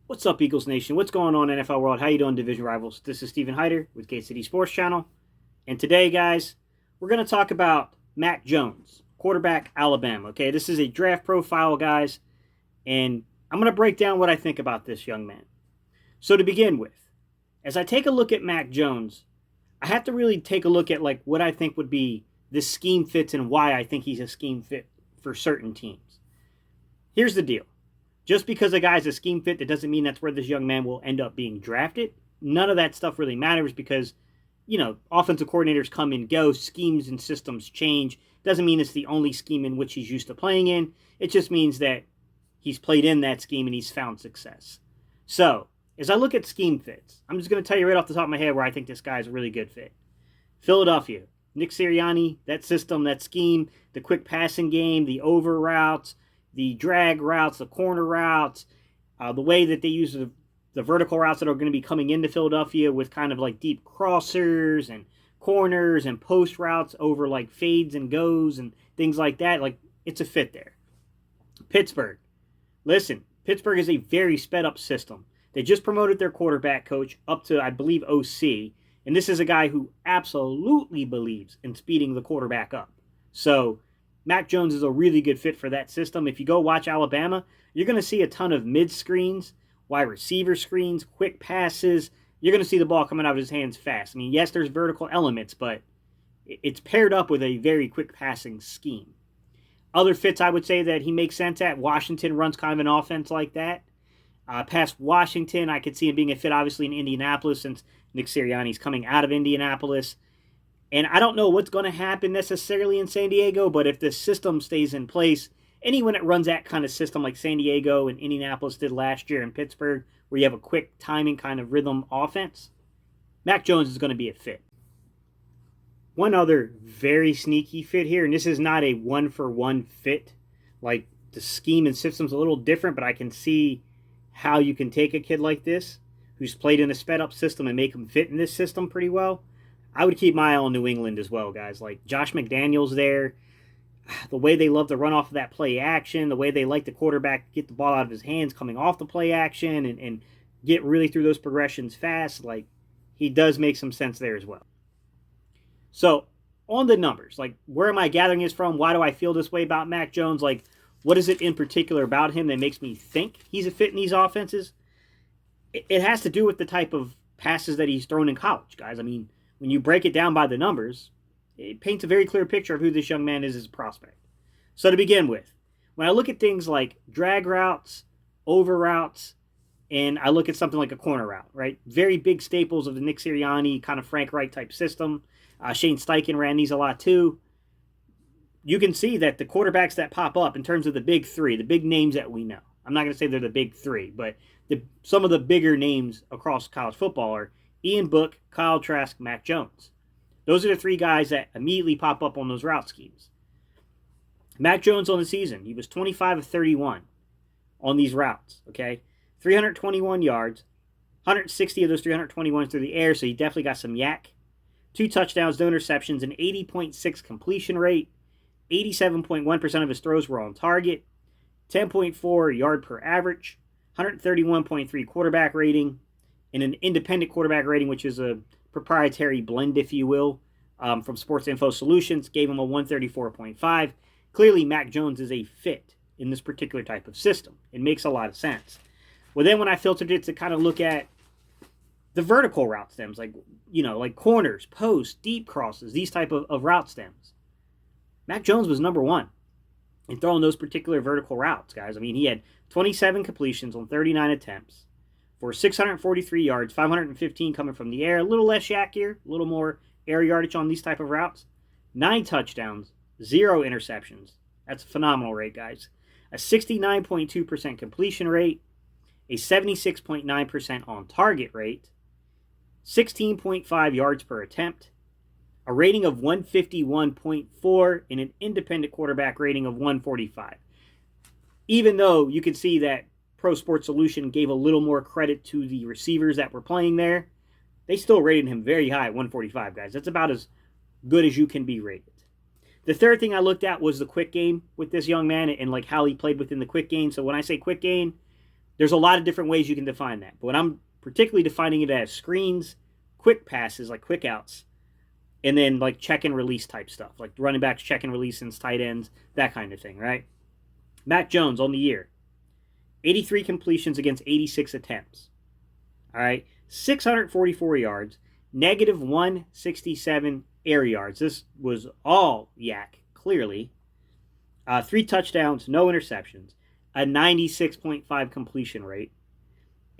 What's up, Eagles Nation? What's going on, NFL world? How you doing, division rivals? This is Steven Hyder with Gate City Sports Channel. And today, guys, we're going to talk about Mac Jones, quarterback, Alabama. Okay, this is a draft profile, guys, and I'm going to break down what I think about this young man. So to begin with, as I take a look at Mac Jones, I have to really take a look at like what I think would be the scheme fits and why I think he's a scheme fit for certain teams. Here's the deal. Just because a guy's a scheme fit, that doesn't mean that's where this young man will end up being drafted. None of that stuff really matters because, offensive coordinators come and go, schemes and systems change. Doesn't mean it's the only scheme in which he's used to playing in. It just means that he's played in that scheme and he's found success. So, as I look at scheme fits, I'm just going to tell you right off the top of my head where I think this guy's a really good fit. Philadelphia, Nick Sirianni, that system, that scheme, the quick passing game, the over routes, the drag routes, the corner routes, the way that they use the vertical routes that are going to be coming into Philadelphia with kind of like deep crossers and corners and post routes over like fades and goes and things like that. Like, it's a fit there. Pittsburgh. Listen, Pittsburgh is a very sped up system. They just promoted their quarterback coach up to, I believe, OC. And this is a guy who absolutely believes in speeding the quarterback up. So, Mac Jones is a really good fit for that system. If you go watch Alabama, you're going to see a ton of mid screens, wide receiver screens, quick passes. You're going to see the ball coming out of his hands fast. I mean, yes, there's vertical elements, but it's paired up with a very quick passing scheme. Other fits I would say that he makes sense at. Washington runs kind of an offense like that. Past Washington, I could see him being a fit, obviously, in Indianapolis since Nick Sirianni's coming out of Indianapolis. And I don't know what's going to happen necessarily in San Diego, but if the system stays in place, anyone that runs that kind of system like San Diego and Indianapolis did last year in Pittsburgh, where you have a quick timing kind of rhythm offense, Mac Jones is going to be a fit. One other very sneaky fit here, and this is not a one-for-one fit. Like, the scheme and system's a little different, but I can see how you can take a kid like this who's played in a sped-up system and make him fit in this system pretty well. I would keep my eye on New England as well, guys. Like Josh McDaniels there, the way they love to run off of that play action, the way they like the quarterback get the ball out of his hands coming off the play action and get really through those progressions fast, like he does make some sense there as well. So on the numbers, like where am I gathering this from? Why do I feel this way about Mac Jones? Like what is it in particular about him that makes me think he's a fit in these offenses? It has to do with the type of passes that he's thrown in college, guys. I mean, when you break it down by the numbers, it paints a very clear picture of who this young man is as a prospect. So to begin with, when I look at things like drag routes, over routes, and I look at something like a corner route, right? Very big staples of the Nick Sirianni kind of Frank Reich type system. Shane Steichen ran these a lot too. You can see that the quarterbacks that pop up in terms of the big three, the big names that we know. I'm not going to say they're the big three, but some of the bigger names across college football are Ian Book, Kyle Trask, Mac Jones. Those are the three guys that immediately pop up on those route schemes. Mac Jones on the season, he was 25 of 31 on these routes, okay? 321 yards, 160 of those 321 through the air, so he definitely got some yak. 2 touchdowns, no interceptions, an 80.6 completion rate. 87.1% of his throws were on target. 10.4 yard per average. 131.3 quarterback rating. And an independent quarterback rating, which is a proprietary blend, if you will, from Sports Info Solutions, gave him a 134.5. Clearly, Mac Jones is a fit in this particular type of system. It makes a lot of sense. Well, then when I filtered it to kind of look at the vertical route stems, like corners, posts, deep crosses, these type of route stems, Mac Jones was number one in throwing those particular vertical routes, guys. I mean, he had 27 completions on 39 attempts for 643 yards, 515 coming from the air. A little less yak here, a little more air yardage on these type of routes. 9 touchdowns, 0 interceptions. That's a phenomenal rate, guys. A 69.2% completion rate, a 76.9% on target rate, 16.5 yards per attempt, a rating of 151.4, and an independent quarterback rating of 145. Even though you can see that Pro Sports Solution gave a little more credit to the receivers that were playing there, they still rated him very high at 145, guys. That's about as good as you can be rated. The third thing I looked at was the quick game with this young man and like how he played within the quick game. So when I say quick game, There's a lot of different ways you can define that. But I'm particularly defining it as screens, quick passes, like quick outs, and then like check and release type stuff, like running backs, check and release, and tight ends, that kind of thing, right? Mac Jones on the year, 83 completions against 86 attempts. All right, 644 yards, negative 167 air yards. This was all yak, clearly. 3 touchdowns, no interceptions, a 96.5 completion rate,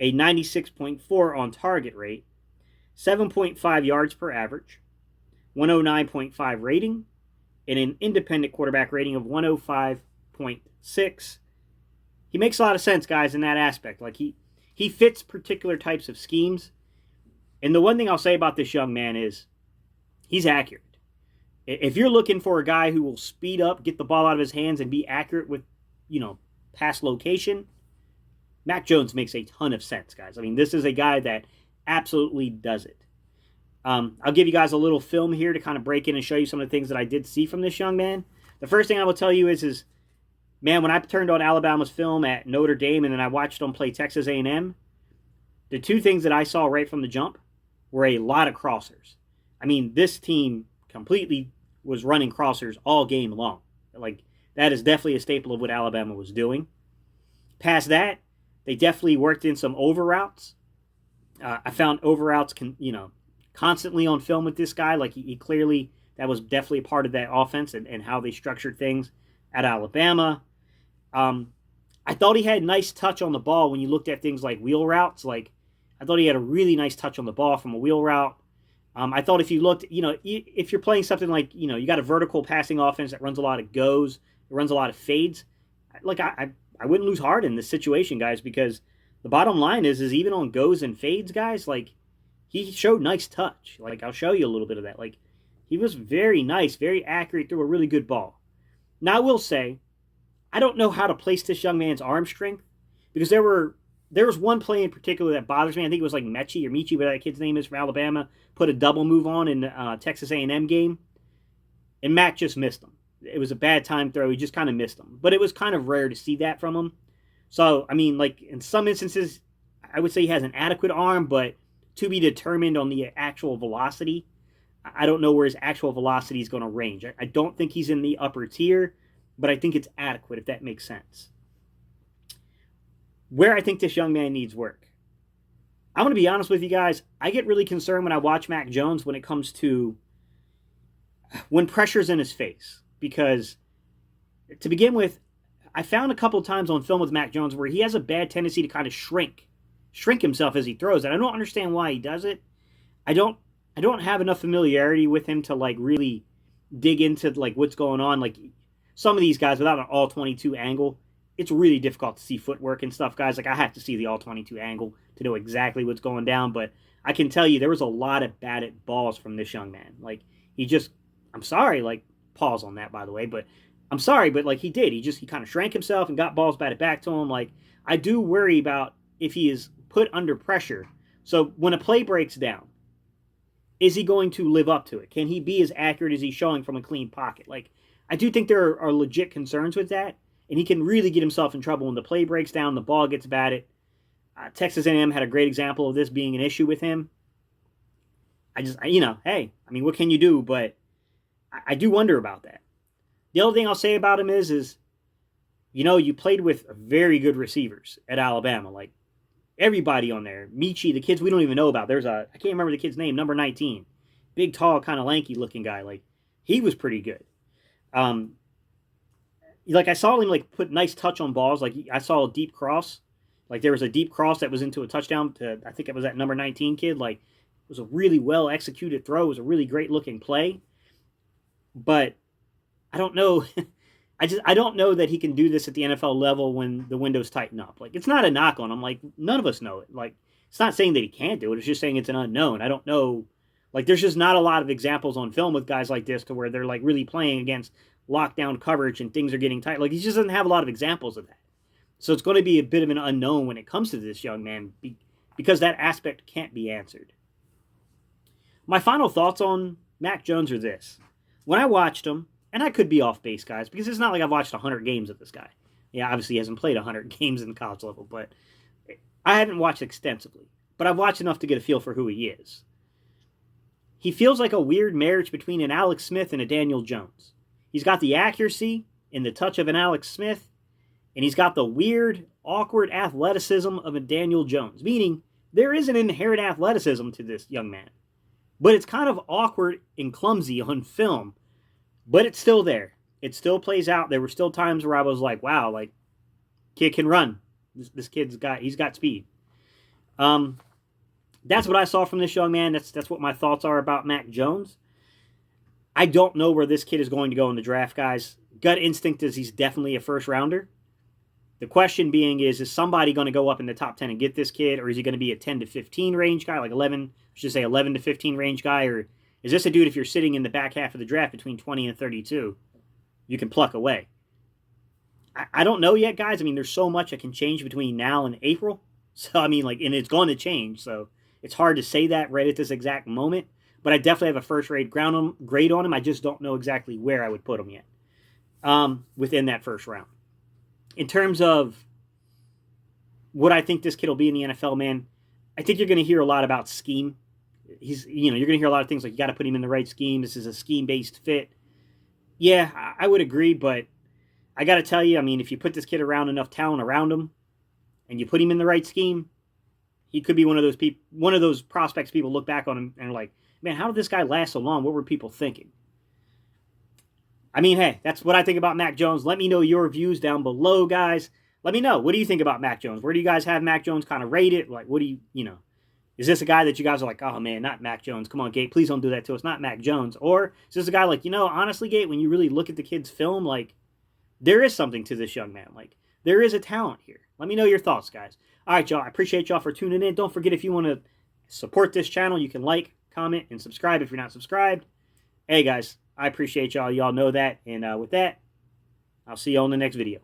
a 96.4 on target rate, 7.5 yards per average, 109.5 rating, and an independent quarterback rating of 105.6. He makes a lot of sense, guys, in that aspect. Like he fits particular types of schemes. And the one thing I'll say about this young man is he's accurate. If you're looking for a guy who will speed up, get the ball out of his hands, and be accurate with, pass location, Mac Jones makes a ton of sense, guys. I mean, this is a guy that absolutely does it. I'll give you guys a little film here to kind of break in and show you some of the things that I did see from this young man. The first thing I will tell you is man, when I turned on Alabama's film at Notre Dame and then I watched them play Texas A&M, the two things that I saw right from the jump were a lot of crossers. I mean, this team completely was running crossers all game long. Like, that is definitely a staple of what Alabama was doing. Past that, they definitely worked in some over routes. I found over routes constantly on film with this guy. Like, he clearly, that was definitely a part of that offense and how they structured things at Alabama. I thought he had nice touch on the ball when you looked at things like wheel routes. Like, I thought he had a really nice touch on the ball from a wheel route. I thought if you looked, if you're playing something like, you got a vertical passing offense that runs a lot of goes, it runs a lot of fades, like I wouldn't lose heart in this situation, guys, because the bottom line is even on goes and fades, guys, like, he showed nice touch. Like, I'll show you a little bit of that. Like, he was very nice, very accurate, threw a really good ball. Now, I will say, I don't know how to place this young man's arm strength, because there was one play in particular that bothers me. I think it was like Michi, whatever that kid's name is from Alabama, put a double move on in the Texas A&M game, and Mac just missed him. It was a bad time throw. He just kind of missed him. But it was kind of rare to see that from him. So, I mean, like, in some instances, I would say he has an adequate arm, but to be determined on the actual velocity. I don't know where his actual velocity is going to range. I don't think he's in the upper tier, but I think it's adequate, if that makes sense. Where I think this young man needs work. I'm going to be honest with you guys. I get really concerned when I watch Mac Jones when it comes to when pressure's in his face. Because, to begin with, I found a couple of times on film with Mac Jones where he has a bad tendency to kind of shrink himself as he throws. And I don't understand why he does it. I don't have enough familiarity with him to, like, really dig into, like, what's going on. Like, some of these guys, without an all-22 angle, it's really difficult to see footwork and stuff, guys. Like, I have to see the all-22 angle to know exactly what's going down. But I can tell you there was a lot of batted balls from this young man. Like, I'm sorry, like, pause on that, by the way, but I'm sorry, but, like, he kind of shrank himself and got balls batted back to him. Like, I do worry about if he is put under pressure. So when a play breaks down, is he going to live up to it? Can he be as accurate as he's showing from a clean pocket? Like, I do think there are legit concerns with that, and he can really get himself in trouble when the play breaks down, the ball gets batted. Texas A&M had a great example of this being an issue with him. Hey, I mean, what can you do? But I do wonder about that. The other thing I'll say about him is you played with very good receivers at Alabama. Like, everybody on there. Michi, the kids we don't even know about. I can't remember the kid's name, number 19. Big, tall, kind of lanky looking guy. Like, he was pretty good. Like, I saw him, like, put nice touch on balls. Like, I saw a deep cross. Like, there was a deep cross that was into a touchdown to, I think it was that number 19 kid. Like, it was a really well executed throw. It was a really great looking play. But I don't know. I don't know that he can do this at the NFL level when the windows tighten up. Like, it's not a knock on him. Like, none of us know it. Like, it's not saying that he can't do it. It's just saying it's an unknown. I don't know. Like, there's just not a lot of examples on film with guys like this to where they're, like, really playing against lockdown coverage and things are getting tight. Like, he just doesn't have a lot of examples of that. So it's going to be a bit of an unknown when it comes to this young man because that aspect can't be answered. My final thoughts on Mac Jones are this. When I watched him, and I could be off base, guys, because it's not like I've watched 100 games of this guy. Yeah, obviously he hasn't played 100 games in the college level, but I haven't watched extensively, but I've watched enough to get a feel for who he is. He feels like a weird marriage between an Alex Smith and a Daniel Jones. He's got the accuracy and the touch of an Alex Smith, and he's got the weird, awkward athleticism of a Daniel Jones, meaning there is an inherent athleticism to this young man, but it's kind of awkward and clumsy on film, but it's still there. It still plays out. There were still times where I was like, wow, like, kid can run. This kid's he's got speed. That's what I saw from this young man. That's what my thoughts are about Mac Jones. I don't know where this kid is going to go in the draft, guys. Gut instinct is he's definitely a first rounder. The question being is somebody going to go up in the top 10 and get this kid, or is he going to be a 10 to 15 range guy, like 11, I should say 11 to 15 range guy, or is this a dude if you're sitting in the back half of the draft between 20 and 32, you can pluck away? I don't know yet, guys. I mean, there's so much that can change between now and April. So, I mean, like, and it's going to change. So, it's hard to say that right at this exact moment. But I definitely have a first-rate grade on him. I just don't know exactly where I would put him yet within that first round. In terms of what I think this kid will be in the NFL, man, I think you're going to hear a lot about scheme. You're going to hear a lot of things like you got to put him in the right scheme. This is a scheme-based fit. Yeah, I would agree, but I got to tell you, I mean, if you put this kid around enough talent around him and you put him in the right scheme, he could be one of those prospects people look back on him and are like, man, how did this guy last so long? What were people thinking? I mean, hey, that's what I think about Mac Jones. Let me know your views down below, guys. Let me know. What do you think about Mac Jones? Where do you guys have Mac Jones kind of rated? Like, what do you, is this a guy that you guys are like, oh, man, not Mac Jones. Come on, Gate, please don't do that to us. Not Mac Jones. Or is this a guy like, honestly, Gate, when you really look at the kid's film, like, there is something to this young man. Like, there is a talent here. Let me know your thoughts, guys. All right, y'all. I appreciate y'all for tuning in. Don't forget, if you want to support this channel, you can like, comment, and subscribe if you're not subscribed. Hey, guys, I appreciate y'all. Y'all know that. And with that, I'll see you on the next video.